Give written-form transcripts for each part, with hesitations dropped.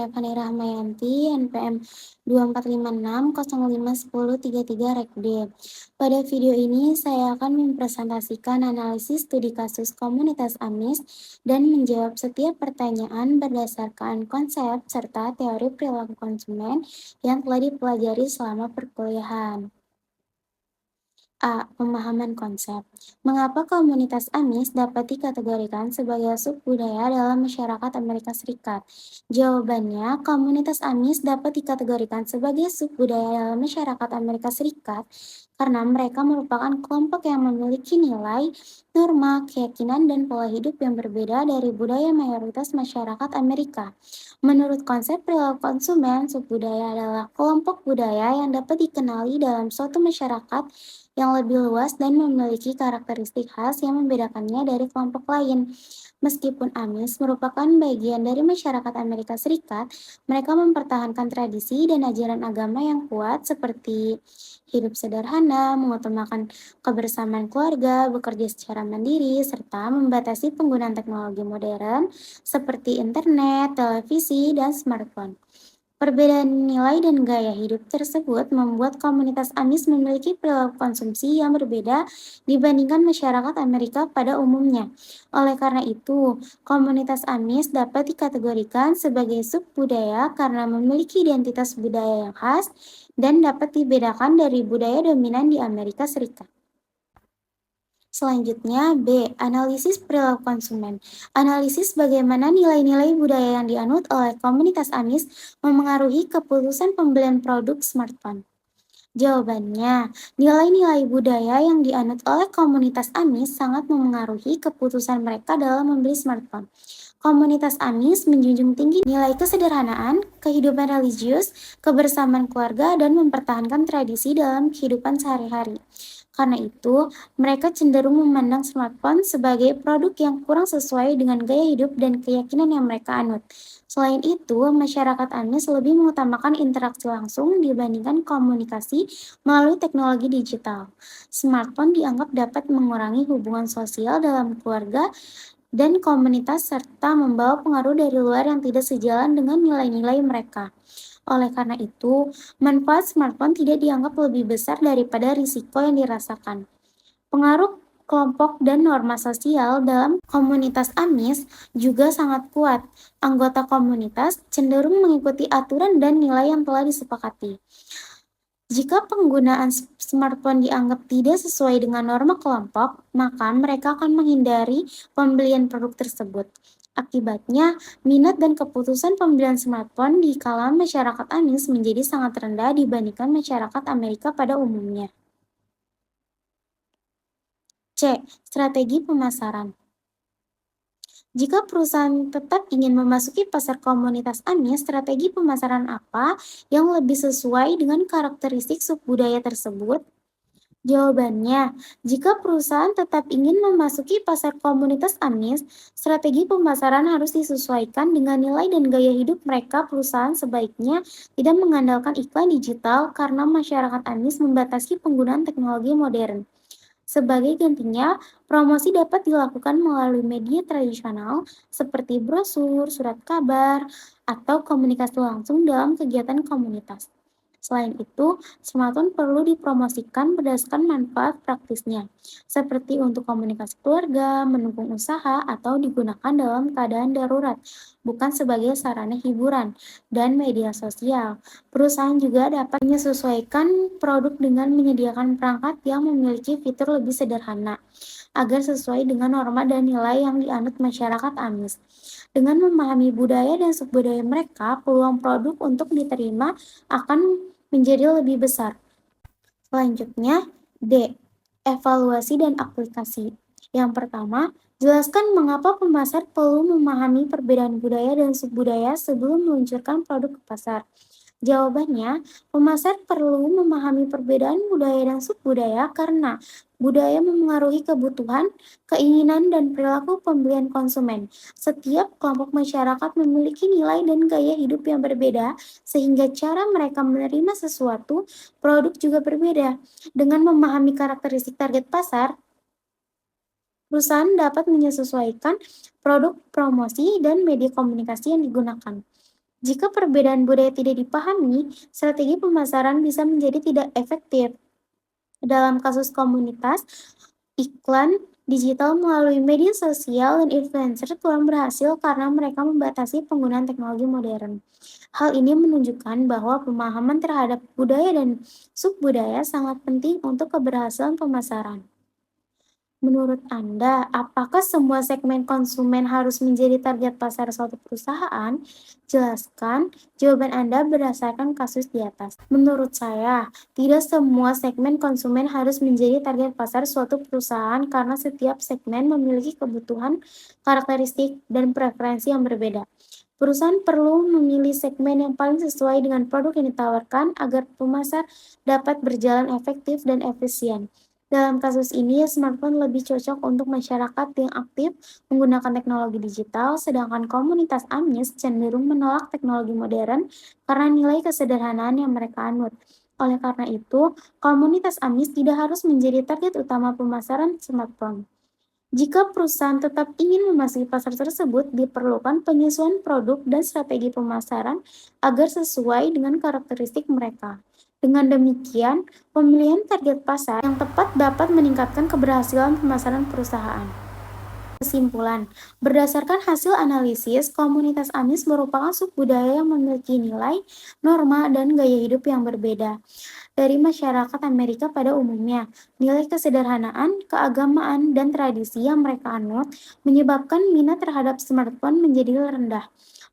saya Fani Rahmayanti, NPM 2456051033 Pada video ini, saya akan mempresentasikan analisis studi kasus komunitas AMIS dan menjawab setiap pertanyaan berdasarkan konsep serta teori perilaku konsumen yang telah dipelajari selama perkuliahan. A. Pemahaman konsep. Mengapa komunitas AMIS dapat dikategorikan sebagai subbudaya dalam masyarakat Amerika Serikat? Jawabannya, komunitas AMIS dapat dikategorikan sebagai subbudaya dalam masyarakat Amerika Serikat karena mereka merupakan kelompok yang memiliki nilai, norma, keyakinan, dan pola hidup yang berbeda dari budaya mayoritas masyarakat Amerika. Menurut konsep perilaku konsumen, subbudaya adalah kelompok budaya yang dapat dikenali dalam suatu masyarakat yang lebih luas dan memiliki karakteristik khas yang membedakannya dari kelompok lain. Meskipun AMIS merupakan bagian dari masyarakat Amerika Serikat, mereka mempertahankan tradisi dan ajaran agama yang kuat seperti hidup sederhana, mengutamakan kebersamaan keluarga, bekerja secara mandiri, serta membatasi penggunaan teknologi modern seperti internet, televisi, dan smartphone. Perbedaan nilai dan gaya hidup tersebut membuat komunitas AMIS memiliki perilaku konsumsi yang berbeda dibandingkan masyarakat Amerika pada umumnya. Oleh karena itu, komunitas AMIS dapat dikategorikan sebagai subbudaya karena memiliki identitas budaya yang khas dan dapat dibedakan dari budaya dominan di Amerika Serikat. Selanjutnya, B. Analisis perilaku konsumen. Analisis bagaimana nilai-nilai budaya yang dianut oleh komunitas AMIS memengaruhi keputusan pembelian produk smartphone. Jawabannya, nilai-nilai budaya yang dianut oleh komunitas AMIS sangat memengaruhi keputusan mereka dalam membeli smartphone. Komunitas AMIS menjunjung tinggi nilai kesederhanaan, kehidupan religius, kebersamaan keluarga, dan mempertahankan tradisi dalam kehidupan sehari-hari. Karena itu, mereka cenderung memandang smartphone sebagai produk yang kurang sesuai dengan gaya hidup dan keyakinan yang mereka anut. Selain itu, masyarakat AMIS lebih mengutamakan interaksi langsung dibandingkan komunikasi melalui teknologi digital. Smartphone dianggap dapat mengurangi hubungan sosial dalam keluarga dan komunitas serta membawa pengaruh dari luar yang tidak sejalan dengan nilai-nilai mereka. Oleh karena itu, manfaat smartphone tidak dianggap lebih besar daripada risiko yang dirasakan. Pengaruh kelompok dan norma sosial dalam komunitas AMIS juga sangat kuat. Anggota komunitas cenderung mengikuti aturan dan nilai yang telah disepakati. Jika penggunaan smartphone dianggap tidak sesuai dengan norma kelompok, maka mereka akan menghindari pembelian produk tersebut. Akibatnya, minat dan keputusan pembelian smartphone di kalangan masyarakat AMIS menjadi sangat rendah dibandingkan masyarakat Amerika pada umumnya. C. Strategi pemasaran. Jika perusahaan tetap ingin memasuki pasar komunitas AMIS, strategi pemasaran apa yang lebih sesuai dengan karakteristik subbudaya tersebut? Jawabannya, jika perusahaan tetap ingin memasuki pasar komunitas AMIS, strategi pemasaran harus disesuaikan dengan nilai dan gaya hidup mereka. Perusahaan sebaiknya tidak mengandalkan iklan digital karena masyarakat AMIS membatasi penggunaan teknologi modern. Sebagai gantinya, promosi dapat dilakukan melalui media tradisional seperti brosur, surat kabar, atau komunikasi langsung dalam kegiatan komunitas. Selain itu, smartphone perlu dipromosikan berdasarkan manfaat praktisnya, seperti untuk komunikasi keluarga, mendukung usaha, atau digunakan dalam keadaan darurat, bukan sebagai sarana hiburan dan media sosial. Perusahaan juga dapat menyesuaikan produk dengan menyediakan perangkat yang memiliki fitur lebih sederhana, agar sesuai dengan norma dan nilai yang dianut masyarakat AMIS. Dengan memahami budaya dan subbudaya mereka, peluang produk untuk diterima akan menjadi lebih besar. Selanjutnya, D. Evaluasi dan aplikasi. Yang pertama, jelaskan mengapa pemasar perlu memahami perbedaan budaya dan subbudaya sebelum meluncurkan produk ke pasar. Jawabannya, pemasar perlu memahami perbedaan budaya dan subbudaya karena budaya memengaruhi kebutuhan, keinginan, dan perilaku pembelian konsumen. Setiap kelompok masyarakat memiliki nilai dan gaya hidup yang berbeda, sehingga cara mereka menerima sesuatu produk juga berbeda. Dengan memahami karakteristik target pasar, perusahaan dapat menyesuaikan produk, promosi, dan media komunikasi yang digunakan. Jika perbedaan budaya tidak dipahami, strategi pemasaran bisa menjadi tidak efektif. Dalam kasus komunitas, iklan digital melalui media sosial dan influencer kurang berhasil karena mereka membatasi penggunaan teknologi modern. Hal ini menunjukkan bahwa pemahaman terhadap budaya dan subbudaya sangat penting untuk keberhasilan pemasaran. Menurut Anda, apakah semua segmen konsumen harus menjadi target pasar suatu perusahaan? Jelaskan jawaban Anda berdasarkan kasus di atas. Menurut saya, tidak semua segmen konsumen harus menjadi target pasar suatu perusahaan karena setiap segmen memiliki kebutuhan, karakteristik, dan preferensi yang berbeda. Perusahaan perlu memilih segmen yang paling sesuai dengan produk yang ditawarkan agar pemasar dapat berjalan efektif dan efisien. Dalam kasus ini, smartphone lebih cocok untuk masyarakat yang aktif menggunakan teknologi digital, sedangkan komunitas Amis cenderung menolak teknologi modern karena nilai kesederhanaan yang mereka anut. Oleh karena itu, komunitas Amis tidak harus menjadi target utama pemasaran smartphone. Jika perusahaan tetap ingin memasuki pasar tersebut, diperlukan penyesuaian produk dan strategi pemasaran agar sesuai dengan karakteristik mereka. Dengan demikian, pemilihan target pasar yang tepat dapat meningkatkan keberhasilan pemasaran perusahaan. Kesimpulan, berdasarkan hasil analisis, komunitas Amis merupakan subbudaya yang memiliki nilai, norma, dan gaya hidup yang berbeda dari masyarakat Amerika pada umumnya. Nilai kesederhanaan, keagamaan, dan tradisi yang mereka anut menyebabkan minat terhadap smartphone menjadi rendah.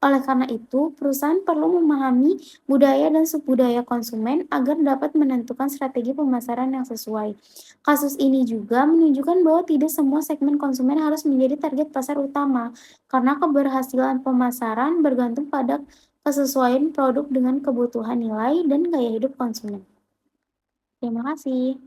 Oleh karena itu, perusahaan perlu memahami budaya dan subbudaya konsumen agar dapat menentukan strategi pemasaran yang sesuai. Kasus ini juga menunjukkan bahwa tidak semua segmen konsumen harus menjadi target pasar utama, karena keberhasilan pemasaran bergantung pada kesesuaian produk dengan kebutuhan nilai dan gaya hidup konsumen. Terima kasih.